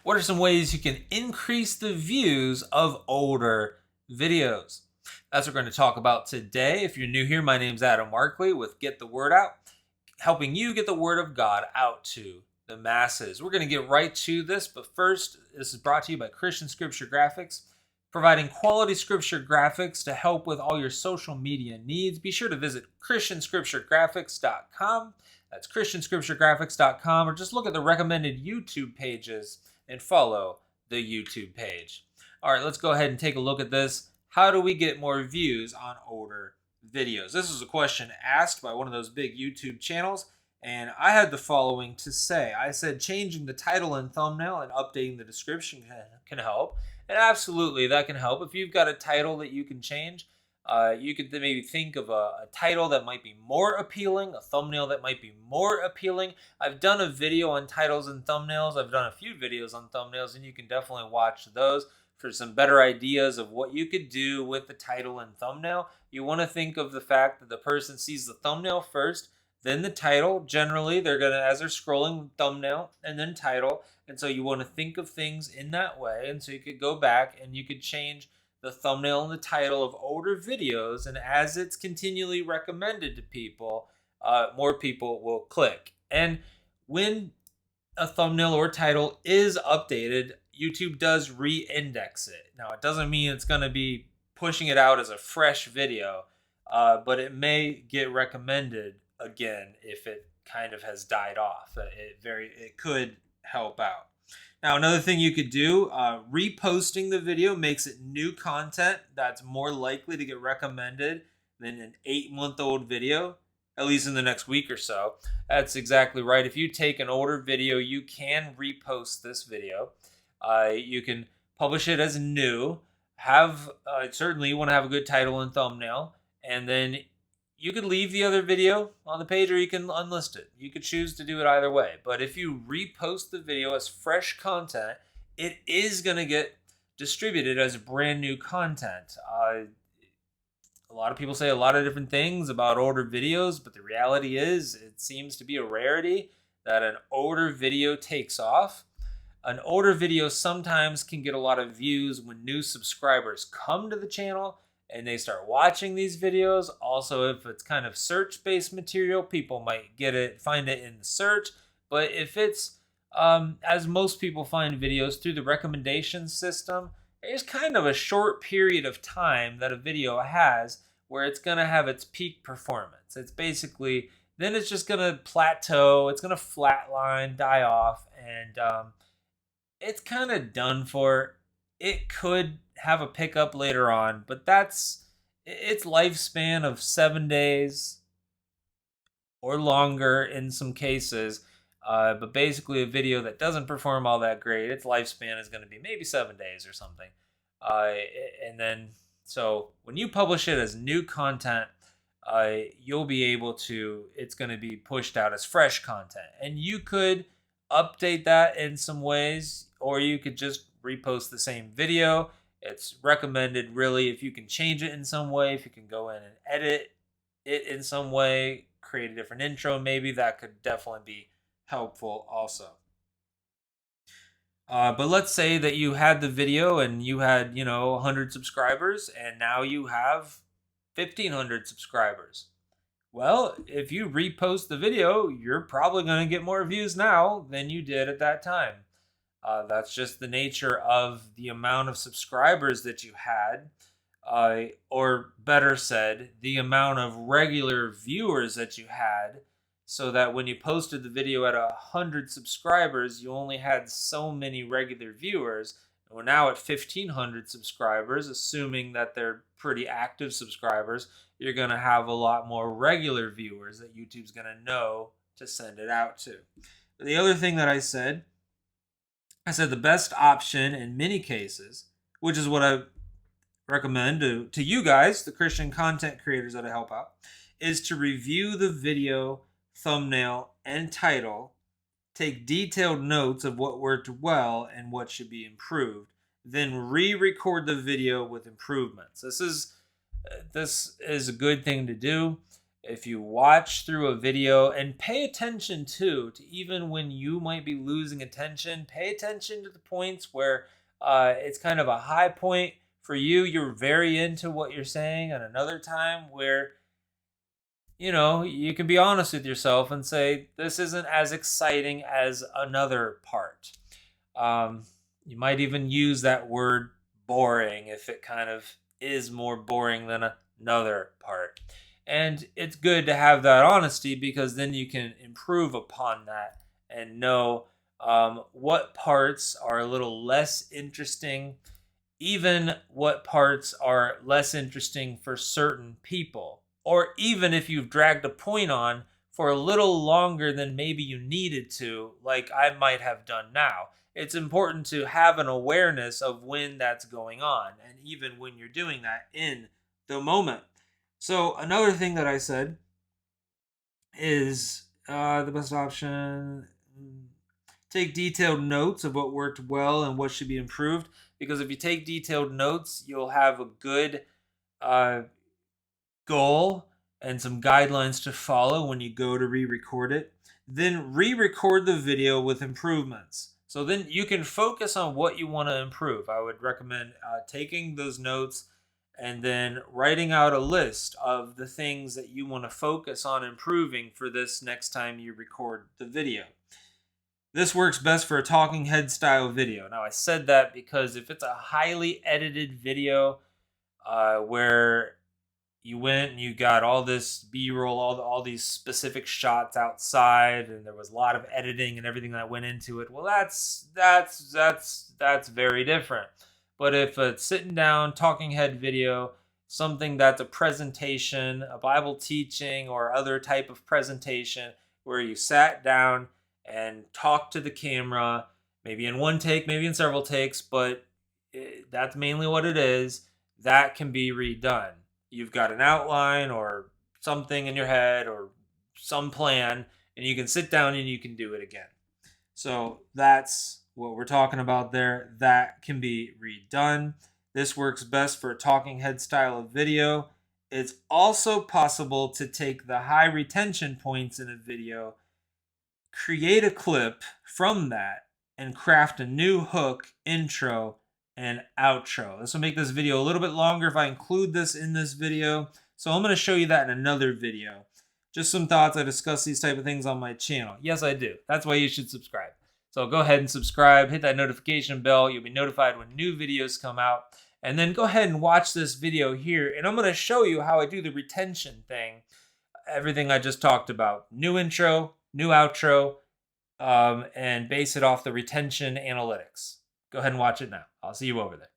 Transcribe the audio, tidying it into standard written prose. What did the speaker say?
What are some ways you can increase the views of older videos? That's what we're going to talk about today. If you're new here, my name's Adam Markley with Get the Word Out, helping you get the Word of God out to the masses. We're going to get right to this, but first, this is brought to you by Christian Scripture Graphics, providing quality scripture graphics to help with all your social media needs. Be sure to visit ChristianScriptureGraphics.com. That's ChristianScriptureGraphics.com, or just look at the recommended YouTube pages and follow the YouTube page. All right, let's go ahead and take a look at this. How do we get more views on older videos? This was a question asked by one of those big YouTube channels, and I had the following to say. I said changing the title and thumbnail and updating the description can help. And absolutely, that can help. If you've got a title that you can change, you could maybe think of a title that might be more appealing, a thumbnail that might be more appealing. I've done a video on titles and thumbnails. I've done a few videos on thumbnails, and you can definitely watch those for some better ideas of what you could do with the title and thumbnail. You want to think of the fact that the person sees the thumbnail first, then the title. Generally, they're going to, as they're scrolling, thumbnail and then title. And so you want to think of things in that way. And so you could go back and you could change the thumbnail and the title of older videos. And as it's continually recommended to people, more people will click. And when a thumbnail or title is updated, YouTube does re-index it. Now, it doesn't mean it's going to be pushing it out as a fresh video, but it may get recommended again if it kind of has died off. It could help out. Now, another thing you could do, reposting the video makes it new content that's more likely to get recommended than an 8-month-old video, at least in the next week or so. That's exactly right. If you take an older video, you can repost this video. You can publish it as new. Certainly you want to have a good title and thumbnail, and then you could leave the other video on the page or you can unlist it. You could choose to do it either way. But if you repost the video as fresh content, it is going to get distributed as brand new content. A lot of people say a lot of different things about older videos, but the reality is it seems to be a rarity that an older video takes off. An older video sometimes can get a lot of views when new subscribers come to the channel and they start watching these videos. Also, if it's kind of search-based material, people might find it in the search. But if it's, as most people find videos through the recommendation system, there's kind of a short period of time that a video has where it's going to have its peak performance. It's basically, then it's just going to plateau, it's going to flatline, die off, and it's kind of done for. It could have a pickup later on, but that's its lifespan of 7 days or longer in some cases. But basically a video that doesn't perform all that great, its lifespan is going to be maybe 7 days or something. And then, so when you publish it as new content, you'll be able to, it's going to be pushed out as fresh content. And you could update that in some ways, or you could just repost the same video. It's recommended, really, if you can change it in some way, if you can go in and edit it in some way, create a different intro, maybe that could definitely be helpful also. But let's say that you had the video and you had, 100 subscribers, and now you have 1,500 subscribers. Well, if you repost the video, you're probably going to get more views now than you did at that time. That's just the nature of the amount of subscribers that you had, or better said, the amount of regular viewers that you had, so that when you posted the video at 100 subscribers, you only had so many regular viewers. And we're now at 1,500 subscribers, assuming that they're pretty active subscribers. You're going to have a lot more regular viewers that YouTube's going to know to send it out to. But the other thing that I said the best option in many cases, which is what I recommend to you guys, the Christian content creators that I help out, is to review the video, thumbnail, and title, take detailed notes of what worked well and what should be improved, then re-record the video with improvements. This is a good thing to do. if you watch through a video and pay attention to even when you might be losing attention, pay attention to the points where it's kind of a high point for you. You're very into what you're saying, and another time where you can be honest with yourself and say, this isn't as exciting as another part. You might even use that word boring if it kind of is more boring than another part. And it's good to have that honesty, because then you can improve upon that and know what parts are a little less interesting, even what parts are less interesting for certain people, or even if you've dragged a point on for a little longer than maybe you needed to, like I might have done now. It's important to have an awareness of when that's going on, and even when you're doing that in the moment. So another thing that I said is the best option. Take detailed notes of what worked well and what should be improved. Because if you take detailed notes, you'll have a good goal and some guidelines to follow when you go to re-record it. Then re-record the video with improvements. So then you can focus on what you want to improve. I would recommend taking those notes and then writing out a list of the things that you want to focus on improving for this next time you record the video. This works best for a talking head style video. Now, I said that because if it's a highly edited video where you went and you got all this B-roll, all these specific shots outside, and there was a lot of editing and everything that went into it, well, that's very different. But if it's sitting down, talking head video, something that's a presentation, a Bible teaching, or other type of presentation where you sat down and talk to the camera, maybe in one take, maybe in several takes, but that's mainly what it is, that can be redone. You've got an outline or something in your head or some plan, and you can sit down and you can do it again. So that's what we're talking about there. That can be redone. This works best for a talking head style of video. It's also possible to take the high retention points in a video, create a clip from that, and craft a new hook, intro, and outro. This will make this video a little bit longer if I include this in this video. So I'm going to show you that in another video. Just some thoughts. I discuss these type of things on my channel. Yes, I do. That's why you should subscribe. So go ahead and subscribe. Hit that notification bell. You'll be notified when new videos come out. And then go ahead and watch this video here. And I'm going to show you how I do the retention thing. Everything I just talked about. New intro, new outro, and base it off the retention analytics. Go ahead and watch it now. I'll see you over there.